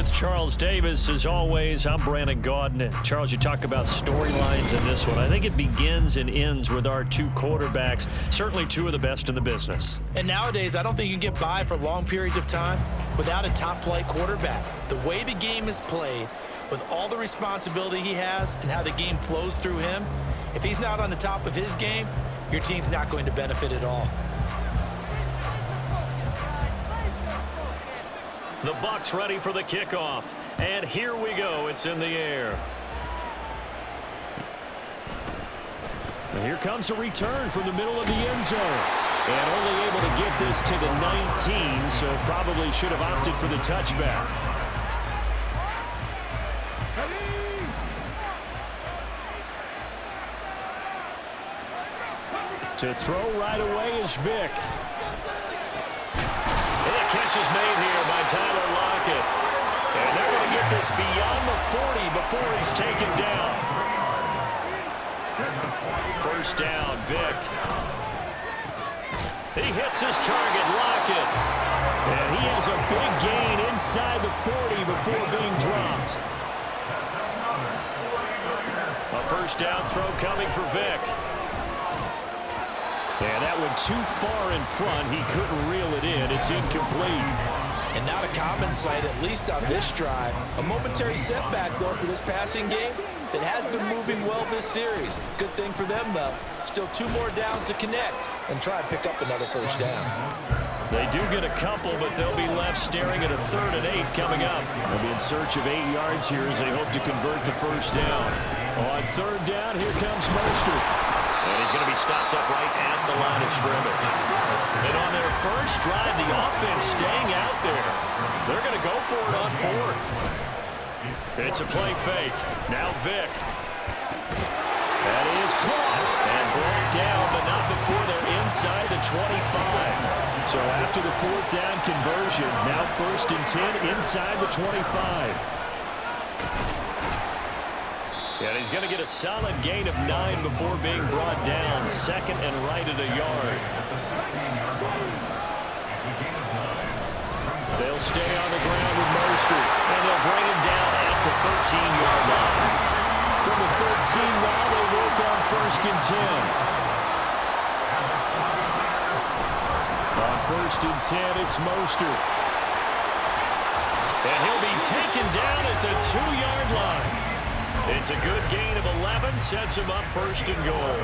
with Charles Davis. As always, I'm Brandon Gaudin. Charles, you talk about storylines in this one. I think it begins and ends with our two quarterbacks, certainly two of the best in the business. And nowadays, I don't think you can get by for long periods of time without a top-flight quarterback. The way the game is played, with all the responsibility he has and how the game flows through him, if he's not on the top of his game, your team's not going to benefit at all. The Bucs ready for the kickoff. And here we go. It's in the air. And here comes a return from the middle of the end zone. And only able to get this to the 19, so probably should have opted for the touchback. To throw right away is Vick. And the catch is made here by Tyler Lockett. And they're going to get this beyond the 40 before he's taken down. First down, Vick. He hits his target, Lockett. And he has a big gain inside the 40 before being dropped. A first down throw coming for Vick. And that went too far in front. He couldn't reel it in. It's incomplete. And not a common sight, at least on this drive. A momentary setback, though, for this passing game that has been moving well this series. Good thing for them, though. Still 2 more downs to connect and try and pick up another first down. They do get a couple, but they'll be left staring at a 3rd and 8 coming up. They'll be in search of 8 yards here as they hope to convert the first down. On 3rd down, here comes Mostert. And he's going to be stopped up right at the line of scrimmage. And on their first drive, the offense staying out there. They're going to go for it on 4th. It's a play fake. Now Vick. That is caught and brought down, but not before they're inside the 25. So after the 4th down conversion, now 1st and 10 inside the 25. And he's going to get a solid gain of 9 before being brought down. 2nd and right at a yard. They'll stay on the ground with Mostert, and they'll bring him down at the 13-yard line. From the 13 now, they work on 1st and 10. On 1st and 10, it's Mostert. And he'll be taken down at the 2-yard line. It's a good gain of 11, sets him up 1st and goal.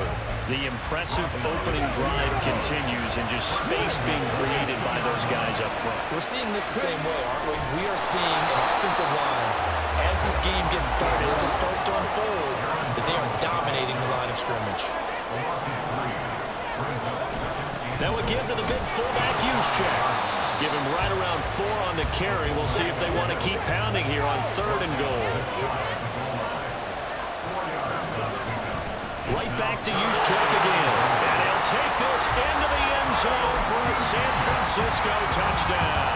The impressive opening drive continues and just space being created by those guys up front. We're seeing this the same way, aren't we? We are seeing an offensive line, as this game gets started, as it starts to unfold, that they are dominating the line of scrimmage. That would give to the big fullback Juszczyk. Give him right around 4 on the carry. We'll see if they want to keep pounding here on 3rd and goal. Right back to Juszczyk again. And he'll take this into the end zone for a San Francisco touchdown.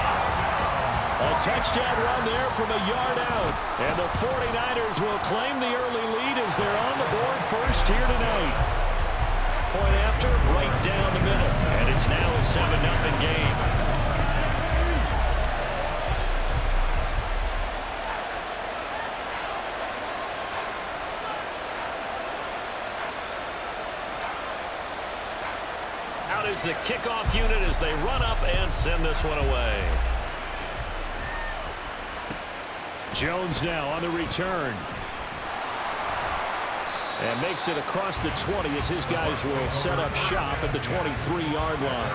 A touchdown run there from a yard out. And the 49ers will claim the early lead as they're on the board first here tonight. Point after, right down the middle. And it's now a 7-0 game. Is the kickoff unit as they run up and send this one away. Jones now on the return. And makes it across the 20 as his guys will set up shop at the 23-yard line.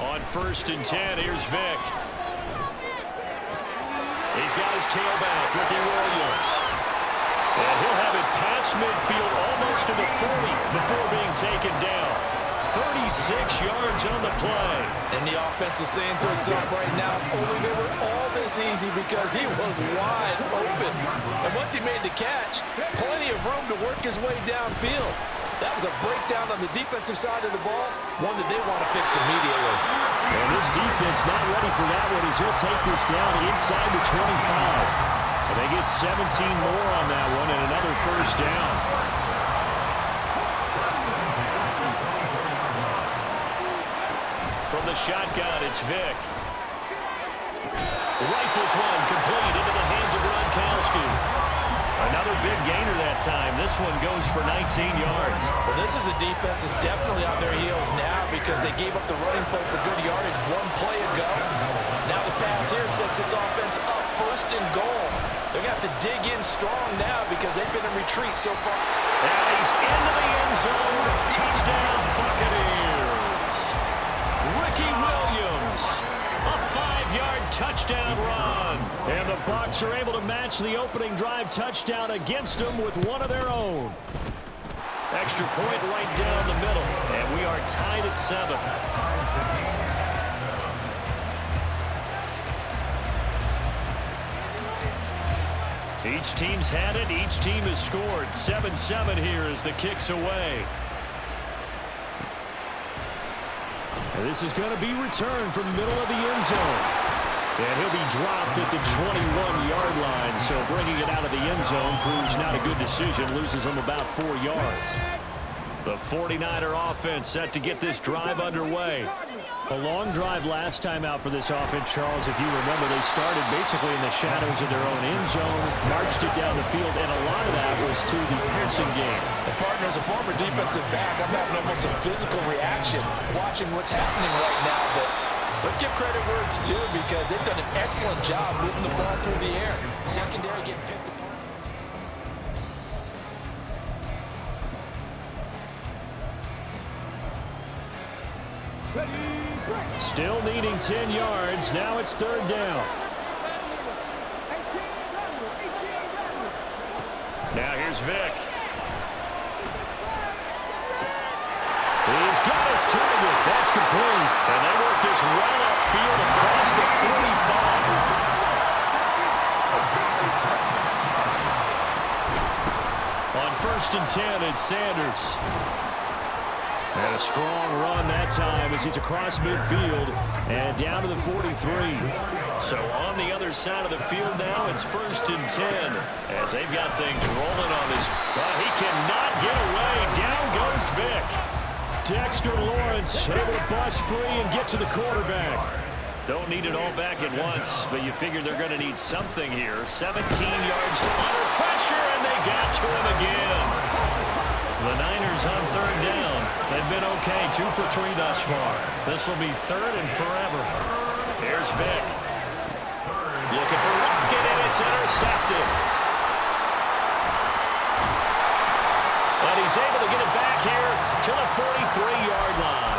On 1st and 10, here's Vick. He's got his tailback, Ricky Williams. And he'll have it past midfield almost to the 40 before being taken down. 36 yards on the play. And the offense is saying to itself right now, only they were all this easy because he was wide open. And once he made the catch, plenty of room to work his way downfield. That was a breakdown on the defensive side of the ball, one that they want to fix immediately. And this defense not ready for that one as he'll take this down inside the 25. And they get 17 more on that one and another first down. From the shotgun, it's Vick. Rifles one, complete into the hands of Gronkowski. Another big gainer that time. This one goes for 19 yards. Well, this is a defense that's definitely on their heels now because they gave up the running play for good yardage one play ago. Now the pass here sets its offense up first and goal. They're going to have to dig in strong now because they've been in retreat so far. And he's into the end zone. Touchdown, Buccaneers. Ricky Williams. A 5-yard touchdown run. And the Bucs are able to match the opening drive touchdown against them with one of their own. Extra point right down the middle. And we are tied at 7. Each team's had it. Each team has scored. 7-7 here as the kick's away. And this is going to be returned from the middle of the end zone. And he'll be dropped at the 21-yard line. So bringing it out of the end zone proves not a good decision. Loses him about 4 yards. The 49er offense set to get this drive underway. A long drive last time out for this offense, Charles. If you remember, they started basically in the shadows of their own end zone, marched it down the field, and a lot of that was through the passing game. And partner, as a former defensive back, I'm having almost a physical reaction watching what's happening right now. But let's give credit where it's due because they've done an excellent job moving the ball through the air. Secondary getting picked apart. Still needing 10 yards. Now it's 3rd down. Now here's Vick. He's got his target. That's complete. And they work this run upfield across the 45. On 1st and 10, it's Sanders. And a strong run that time as he's across midfield and down to the 43. So on the other side of the field now, it's 1st and 10 as they've got things rolling on this. But he cannot get away. Down goes Vick. Dexter Lawrence able to bust free and get to the quarterback. Don't need it all back at once, but you figure they're going to need something here. 17 yards under pressure, and they got to him again. The Niners on 3rd down. They've been okay, 2 for 3 thus far. This will be 3rd and forever. Here's Vick. Looking for Rocket, and it's intercepted. But he's able to get it back here to the 43-yard line.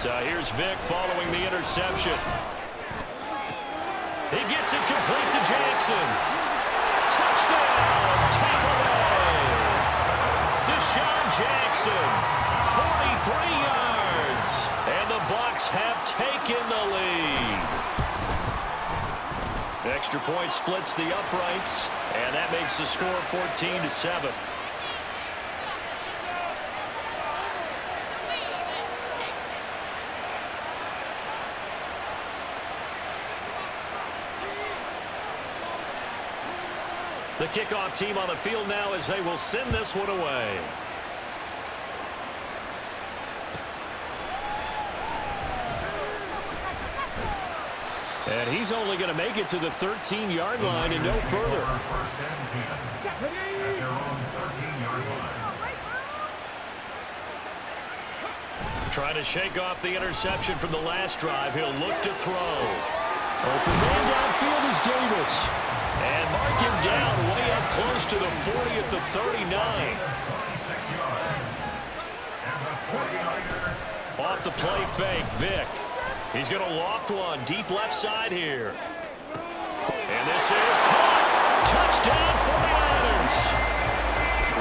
So here's Vick following the interception. He gets it complete to Jackson. Touchdown, Tampa Bay. Deshaun Jackson, 43 yards. And the Bucs have taken the lead. Extra point splits the uprights, and that makes the score 14-7. The kickoff team on the field now as they will send this one away. And he's only going to make it to the 13-yard line and no further. Trying to shake off the interception from the last drive. He'll look to throw. Open man downfield is Davis. And mark him down way up close to the 40 at the 39. Off the play fake, Vick. He's going to loft one deep left side here. And this is caught. Touchdown 49ers.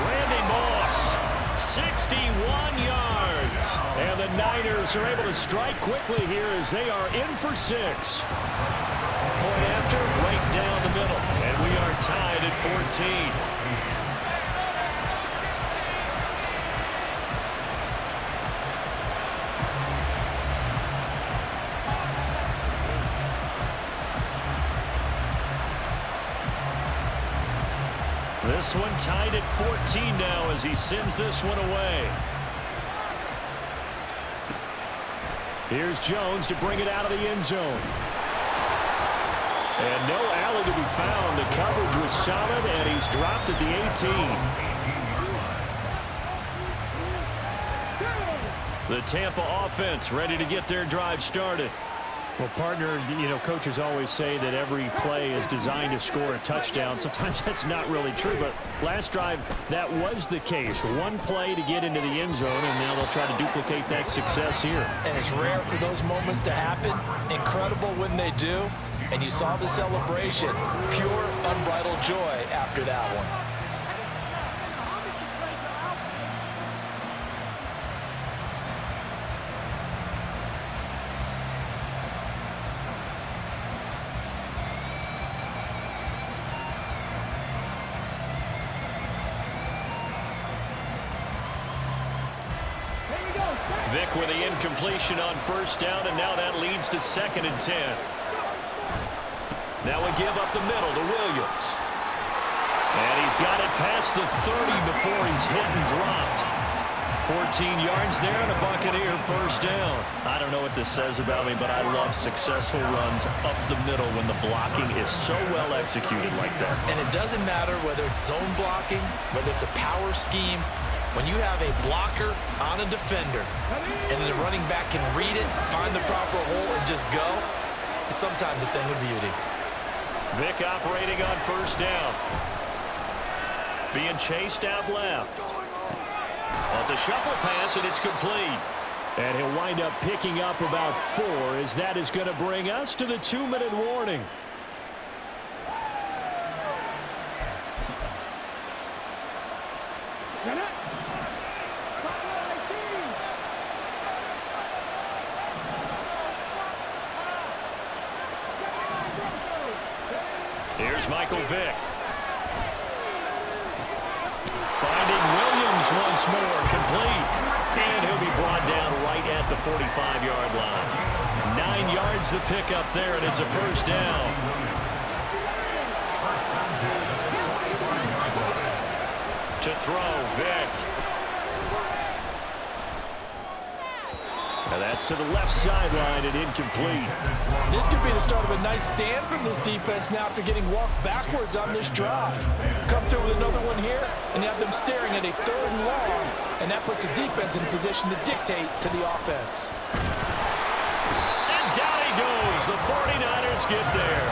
Randy Moss, 61 yards. And the Niners are able to strike quickly here as they are in for 6. Point after, right down the middle. And we are tied at 14. This one tied at 14 now as he sends this one away. Here's Jones to bring it out of the end zone. And no alley to be found. The coverage was solid, and he's dropped at the 18. The Tampa offense ready to get their drive started. Well, partner, coaches always say that every play is designed to score a touchdown. Sometimes that's not really true, but last drive, that was the case. One play to get into the end zone, and now they'll try to duplicate that success here. And it's rare for those moments to happen. Incredible when they do. And you saw the celebration. Pure, unbridled joy after that one. Vic with the incompletion on first down, and now that leads to 2nd and 10. Now we give up the middle to Williams. And he's got it past the 30 before he's hit and dropped. 14 yards there and a Buccaneer first down. I don't know what this says about me, but I love successful runs up the middle when the blocking is so well executed like that. And it doesn't matter whether it's zone blocking, whether it's a power scheme. When you have a blocker on a defender and the running back can read it, find the proper hole, and just go, sometimes a thing of beauty. Vic operating on first down. Being chased out left. Well, it's a shuffle pass, and it's complete. And he'll wind up picking up about 4, as that is going to bring us to the 2-minute warning. Here's Michael Vick. Finding Williams once more, complete. And he'll be brought down right at the 45-yard line. 9 yards the pickup there, and it's a first down. To throw, Vick. And that's to the left sideline and incomplete. This could be the start of a nice stand from this defense now after getting walked backwards on this drive. Come through with another one here, and you have them staring at a 3rd and long, and that puts the defense in a position to dictate to the offense. And down he goes. The 49ers get there.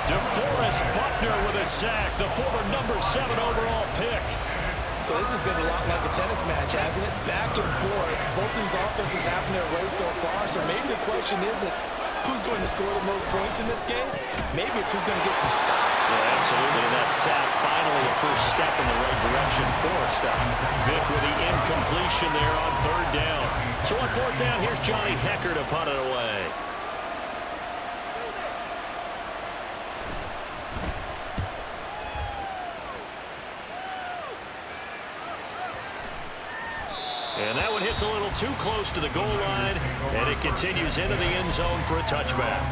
DeForest Buckner with a sack, the former number 7 overall pick. So this has been a lot like a tennis match, hasn't it? Back and forth. Both these offenses having their way so far. So maybe the question isn't who's going to score the most points in this game. Maybe it's who's going to get some stops. Yeah, absolutely. And that sack, finally a first step in the right direction for a stop. Vic with the incompletion there on 3rd down. So on 4th down, here's Johnny Hecker to punt it away. And that one hits a little too close to the goal line, and it continues into the end zone for a touchback.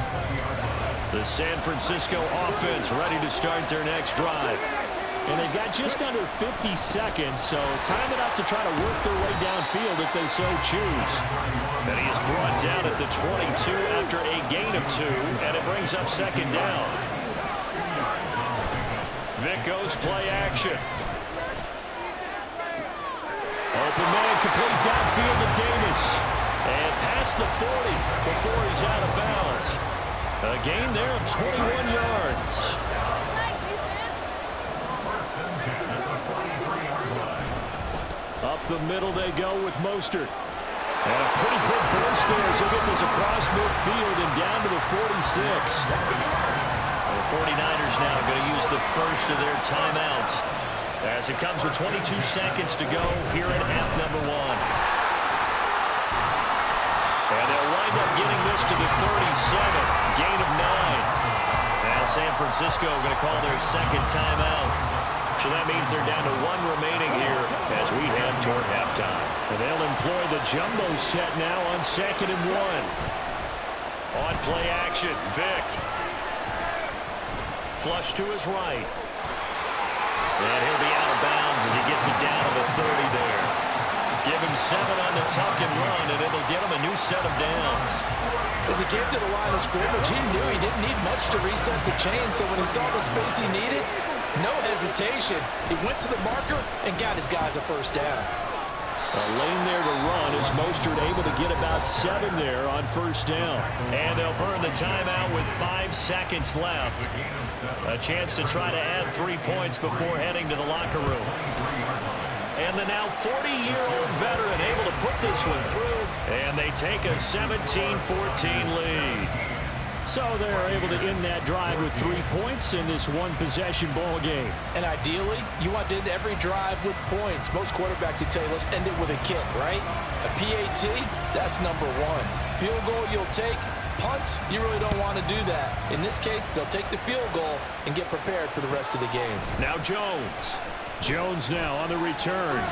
The San Francisco offense ready to start their next drive. And they've got just under 50 seconds, so time enough to try to work their way downfield if they so choose. And he is brought down at the 22 after a gain of 2, and it brings up 2nd down. Vic goes play action. Open man, complete downfield to Davis. And past the 40 before he's out of bounds. A gain there of 21 yards. Up the middle they go with Mostert. And a pretty quick burst there as he get this across midfield and down to the 46. The 49ers now going to use the first of their timeouts, as it comes with 22 seconds to go here in half number 1. And they'll wind up getting this to the 37, gain of 9. Now San Francisco going to call their 2nd timeout. So that means they're down to 1 remaining here as we head toward halftime. And they'll employ the jumbo set now on 2nd and 1. On play action, Vic. Flush to his right. And he'll be out of bounds as he gets it down to the 30 there. Give him 7 on the tuck and run, and it'll get him a new set of downs. As he came to the line of scrimmage, he knew he didn't need much to reset the chain, so when he saw the space he needed, no hesitation. He went to the marker and got his guys a first down. A lane there to run as Mostert able to get about 7 there on first down. And they'll burn the timeout with 5 seconds left. A chance to try to add 3 points before heading to the locker room. And the now 40-year-old veteran able to put this one through. And they take a 17-14 lead. So they're able to end that drive with 3 points in this one-possession ball game. And ideally, you want to end every drive with points. Most quarterbacks would tell you, let's end it with a kick, right? A PAT, that's number 1. Field goal you'll take. Punts, you really don't want to do that. In this case, they'll take the field goal and get prepared for the rest of the game. Now Jones. Jones now on the return.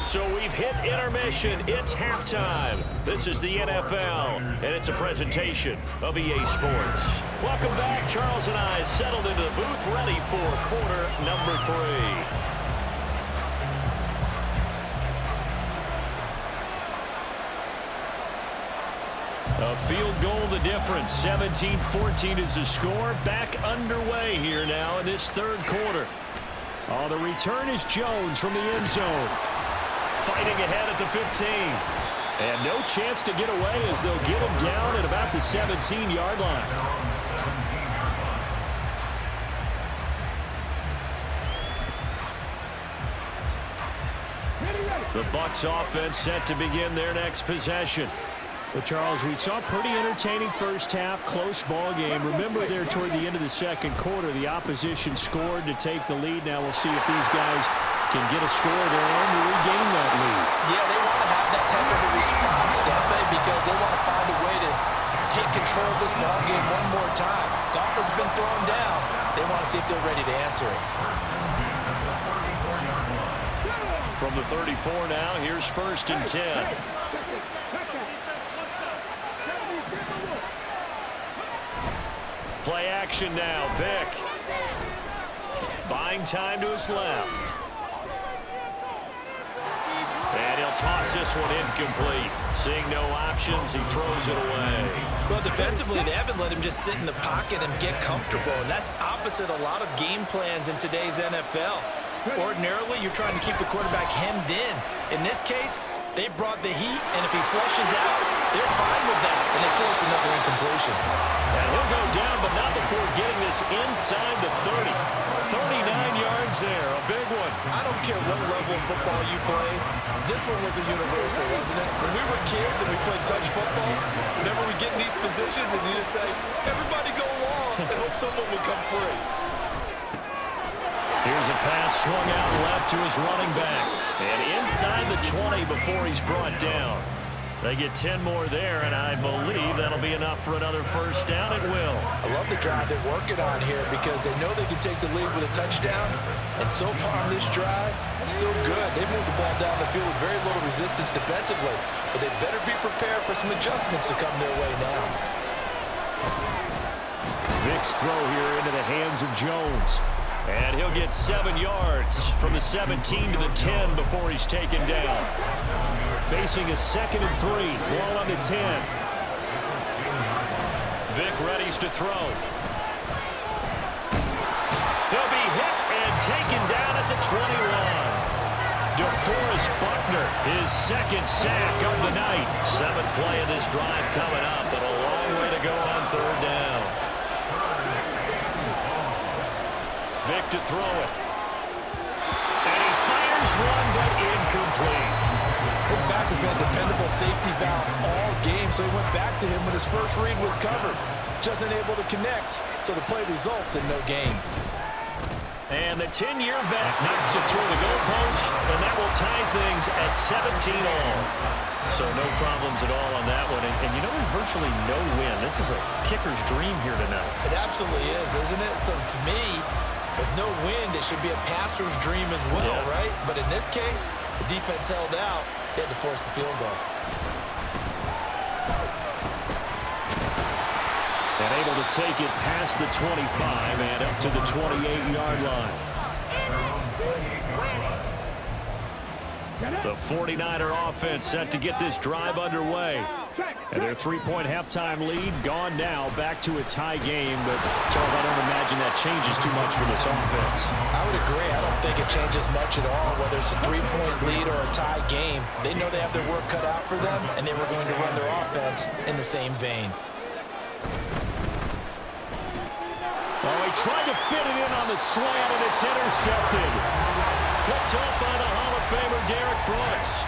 So we've hit intermission. It's halftime. This is the NFL, and it's a presentation of EA Sports. Welcome back. Charles and I settled into the booth, ready for quarter number 3. A field goal the difference. 17-14 is the score. Back underway here now in this third quarter. Oh, the return is Jones from the end zone. Fighting ahead at the 15. And no chance to get away as they'll get him down at about the 17-yard line. The Bucs offense set to begin their next possession. Well, Charles, we saw a pretty entertaining first half, close ball game. Remember there toward the end of the second quarter, the opposition scored to take the lead. Now we'll see if these guys can get a score of their own to regain that lead. Yeah, they want to have that type of a response, don't they? Because they want to find a way to take control of this ball game one more time. Gauntlet's been thrown down. They want to see if they're ready to answer it. From the 34 now, here's 1st and 10. Play action now, Vic. Buying time to his left. And he'll toss this one incomplete. Seeing no options, he throws it away. Well, defensively, they haven't let him just sit in the pocket and get comfortable, and that's opposite a lot of game plans in today's NFL. Ordinarily, you're trying to keep the quarterback hemmed in. In this case, they brought the heat, and if he flushes out, they're fine with that, and they force another incompletion. And he'll go down, but not before getting this inside the 30. 39 yards there, a big one. I don't care what level of football you play. This one was a universal, wasn't it? When we were kids and we played touch football, remember we get in these positions and you just say, everybody go long and hope someone will come free. Here's a pass swung out left to his running back. And inside the 20 before he's brought down. They get 10 more there, and I believe that'll be enough for another first down. It will. I love the drive they're working on here because they know they can take the lead with a touchdown. And so far on this drive, so good. They moved the ball down the field with very little resistance defensively. But they better be prepared for some adjustments to come their way now. Vic's throw here into the hands of Jones. And he'll get 7 yards from the 17 to the 10 before he's taken down. Facing a 2nd and 3. Ball on the 10. Vic readies to throw. He'll be hit and taken down at the 21. DeForest Buckner, his 2nd sack of the night. 7th play of this drive coming up, but a long way to go on 3rd down. Vic to throw it. And he fires one, but incomplete. His back has been a dependable safety valve all game, so he went back to him when his first read was covered. Just unable to connect, so the play results in no gain. And the 10-year vet knocks it toward the goalpost, and that will tie things at 17 all. So no problems at all on that one. And you know, there's virtually no win. This is a kicker's dream here tonight. It absolutely is, isn't it? So to me, with no wind, it should be a passer's dream as well, right? But in this case, the defense held out. They had to force the field goal. And able to take it past the 25 and up to the 28-yard line. The 49er offense set to get this drive underway. And their three-point halftime lead gone now, back to a tie game. But, Charles, I don't imagine that changes too much for this offense. I would agree. I don't think it changes much at all, whether it's a three-point lead or a tie game. They know they have their work cut out for them, and they were going to run their offense in the same vein. Oh, he tried to fit it in on the slant, and it's intercepted. Picked up by the Hall of Famer Derek Brooks.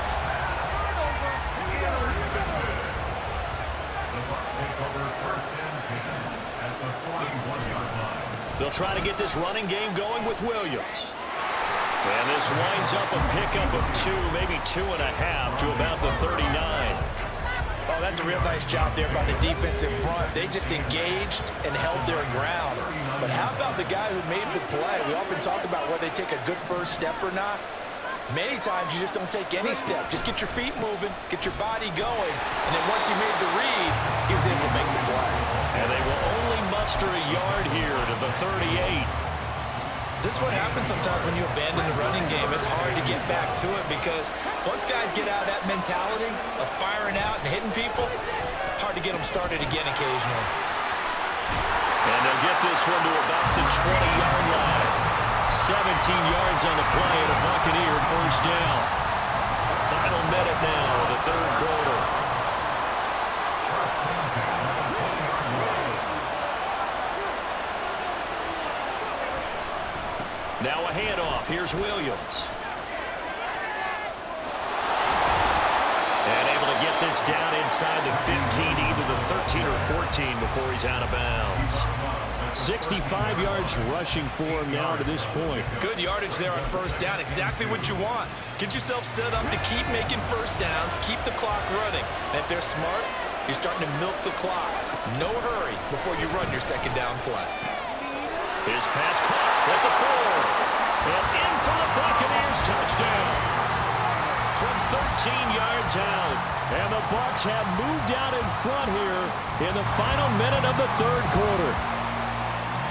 They'll try to get this running game going with Williams. And this winds up a pickup of 2, maybe 2.5 to about the 39. Oh, that's a real nice job there by the defense in front. They just engaged and held their ground. But how about the guy who made the play? We often talk about whether they take a good first step or not. Many times you just don't take any step. Just get your feet moving, get your body going, and then once he made the read, he was able to make the play. And they will only muster a yard here to the 38. This is what happens sometimes when you abandon the running game. It's hard to get back to it because once guys get out of that mentality of firing out and hitting people, hard to get them started again occasionally. And they'll get this one to about the 20-yard line. 17 yards on the play and a Buccaneer first down. Final minute now of the third quarter. Now a handoff. Here's Williams. And able to get this down inside the 15, either the 13 or 14 before he's out of bounds. 65 yards rushing for him now to this point. Good yardage there on first down. Exactly what you want. Get yourself set up to keep making first downs, keep the clock running. And if they're smart, you're starting to milk the clock. No hurry before you run your second down play. His pass caught at the 4. And in for the Buccaneers touchdown. From 13 yards out. And the Bucs have moved out in front here in the final minute of the third quarter.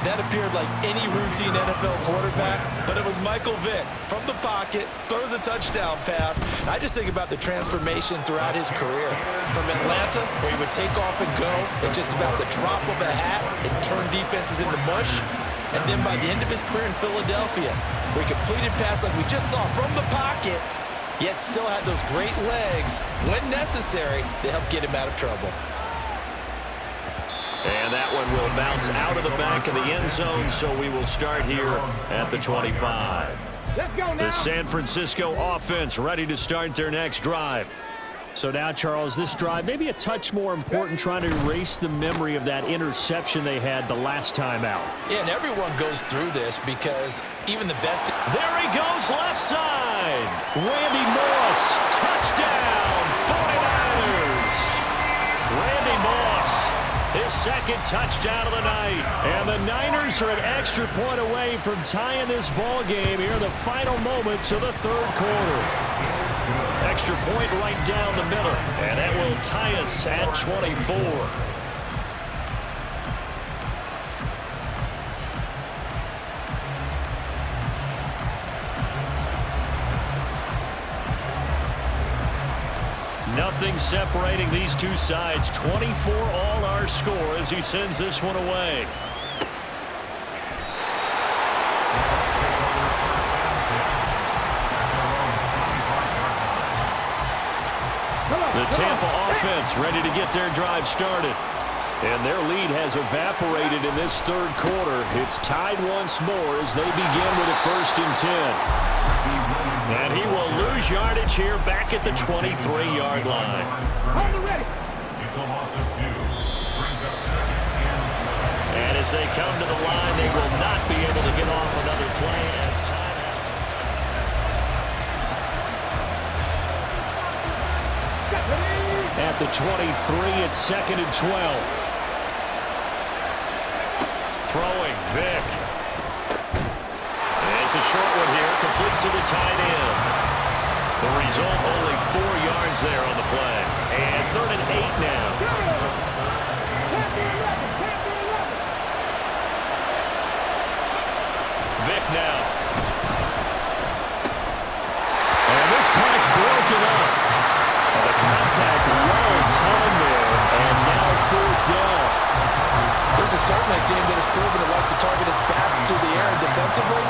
That appeared like any routine NFL quarterback, but it was Michael Vick from the pocket, throws a touchdown pass. I just think about the transformation throughout his career. From Atlanta, where he would take off and go at just about the drop of a hat and turn defenses into mush. And then by the end of his career in Philadelphia, where he completed pass like we just saw from the pocket, yet still had those great legs, when necessary, to help get him out of trouble. And that one will bounce out of the back of the end zone, so we will start here at the 25. Let's go now. The San Francisco offense ready to start their next drive. So now, Charles, this drive maybe a touch more important, trying to erase the memory of that interception they had the last time out. Yeah, and everyone goes through this because even the best... There he goes, left side. Randy Moss, touchdown, 49ers. Randy Moss, his second touchdown of the night. And the Niners are an extra point away from tying this ball game here in the final moments of the third quarter. Extra point right down the middle, and that will tie us at 24. Nothing separating these two sides. 24 all our score as he sends this one away. The Tampa offense ready to get their drive started. And their lead has evaporated in this third quarter. It's tied once more as they begin with a 1st and 10. And he will lose yardage here back at the 23-yard line. And as they come to the line, they will not be able to get off another play as time. At the 23, it's 2nd and 12. Throwing, Vick. And it's a short one here, complete to the tight end. The result, only 4 yards there on the play. And 3rd and 8 now. is certainly a team that has proven it likes to target its backs through the air, and defensively,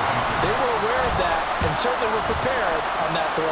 they were aware of that and certainly were prepared on that throw.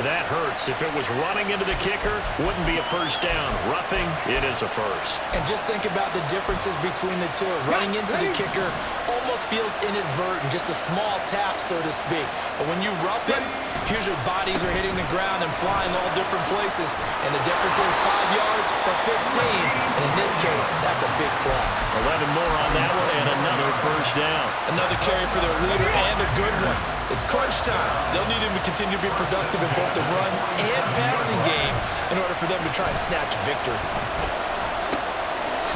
That hurts. If it was running into the kicker, wouldn't be a first down. Roughing, it is a first. And just think about the differences between the two. Running into the kicker almost feels inadvertent, just a small tap, so to speak. But when you rough him, usually bodies are hitting the ground and flying all different places. And the difference is 5 yards or 15. And in this case, that's a big play. 11 more on that one and another first down. Another carry for their leader and a good one. It's crunch time. They'll need him to continue to be productive in both the run and passing game in order for them to try and snatch a victory.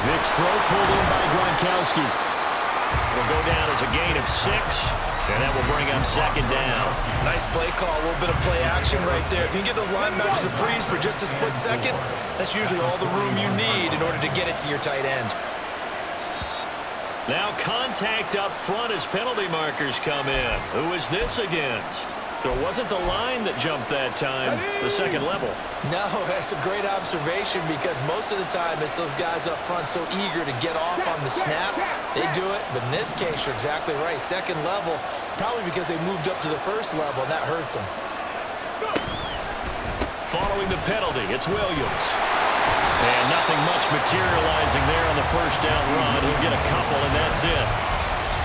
Vic's throw pulled in by Gronkowski. Will go down as a gain of 6, and that will bring up second down. Nice play call, a little bit of play action right there. If you can get those linebackers to freeze for just a split second, that's usually all the room you need in order to get it to your tight end. Now contact up front as penalty markers come in. Who is this against? It wasn't the line that jumped that time, the second level. No, that's a great observation because most of the time it's those guys up front so eager to get off on the snap. They do it, but in this case, you're exactly right. Second level, probably because they moved up to the first level, and that hurts them. Following the penalty, it's Williams. And nothing much materializing there on the first down run. He'll get a couple, and that's it.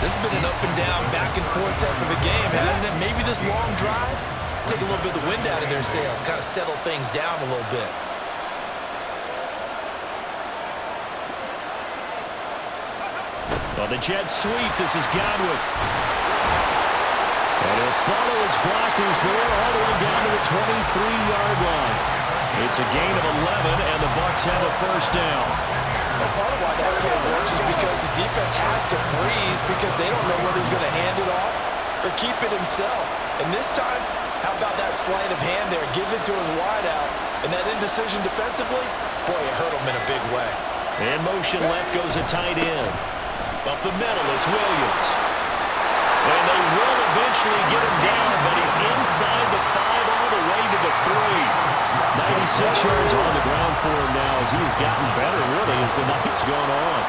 This has been an up and down, back and forth type of a game, hasn't it? Maybe this long drive, take a little bit of the wind out of their sails, kind of settle things down a little bit. On the jet sweep, this is Godwin. And he'll follow his blockers there all the way down to the 23-yard line. It's a gain of 11, and the Bucs have a first down. Well, part of why that play works is because the defense has to freeze because they don't know whether he's going to hand it off or keep it himself. And this time, how about that sleight of hand there? Gives it to his wideout. And that indecision defensively, boy, it hurt him in a big way. And motion left goes a tight end. Up the middle, it's Williams. And they will eventually get him down, but he's inside the 5 all the way to the 3. 96 yards on the ground for him now as he's gotten better, really, as the night's gone on.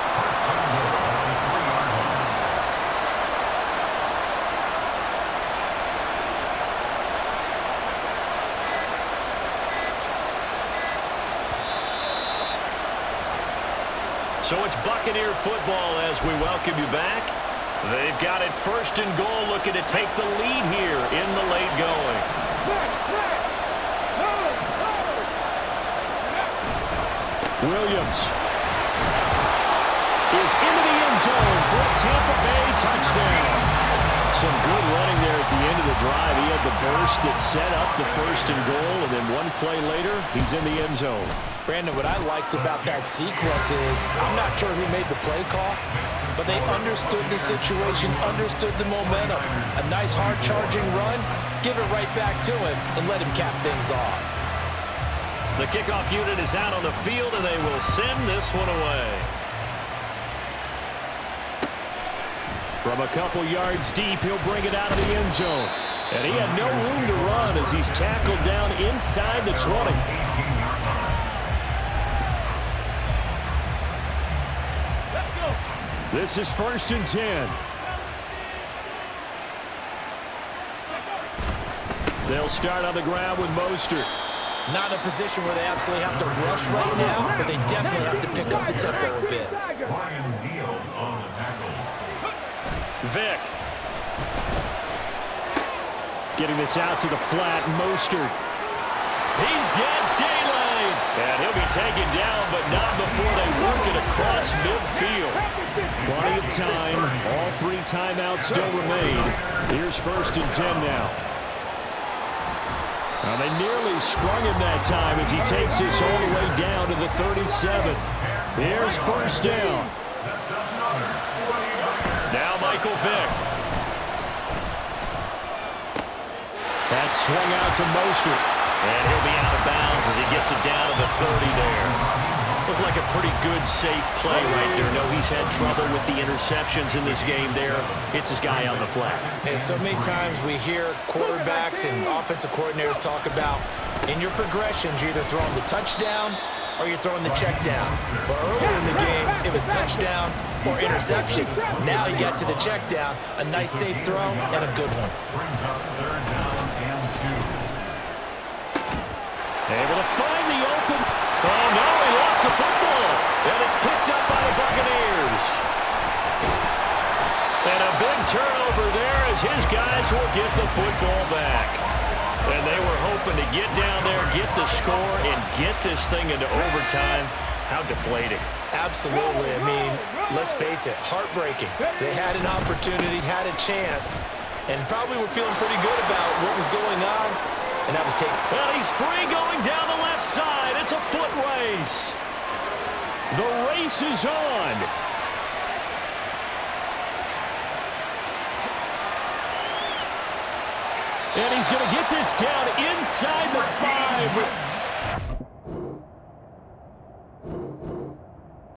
So it's Buccaneer football as we welcome you back. They've got it first and goal, looking to take the lead here in the late going. Williams is into the end zone for a Tampa Bay touchdown. Some good running there at the end of the drive. He had the burst that set up the first and goal, and then one play later, he's in the end zone. Brandon, what I liked about that sequence is I'm not sure who made the play call, but they understood the situation, understood the momentum. A nice hard-charging run, give it right back to him, and let him cap things off. The kickoff unit is out on the field, and they will send this one away. From a couple yards deep, he'll bring it out of the end zone. And he had no room to run as he's tackled down inside the 20. This is 1st and 10. They'll start on the ground with Mostert. Not in a position where they absolutely have to rush right now, but they definitely have to pick up the tempo a bit. Vic. Getting this out to the flat, Mostert. He's got daylight. And he'll be taken down, but not before they work it across midfield. Plenty of time. All 3 timeouts still remain. Here's 1st and 10 now. Now they nearly sprung him that time as he takes this all the way down to the 37. Here's 1st down. Now Michael Vick. That's swung out to Mostert. And he'll be out of bounds as he gets it down to the 30 there. Looked like a pretty good, safe play right there. No, he's had trouble with the interceptions in this game there. Hits his guy on the flat. And so many times we hear quarterbacks and offensive coordinators talk about in your progressions, you're either throwing the touchdown or you're throwing the check down. But earlier in the game, it was touchdown or interception. Now he got to the check down, a nice safe throw and a good one. Able to find the open. Oh, no, he lost the football. And it's picked up by the Buccaneers. And a big turnover there as his guys will get the football back. And they were hoping to get down there, get the score, and get this thing into overtime. How deflating. Absolutely. I mean, let's face it, heartbreaking. They had an opportunity, had a chance, and probably were feeling pretty good about what was going on, and that was taken. Well, he's free going down the left side. It's a foot race. The race is on. And he's going to get this down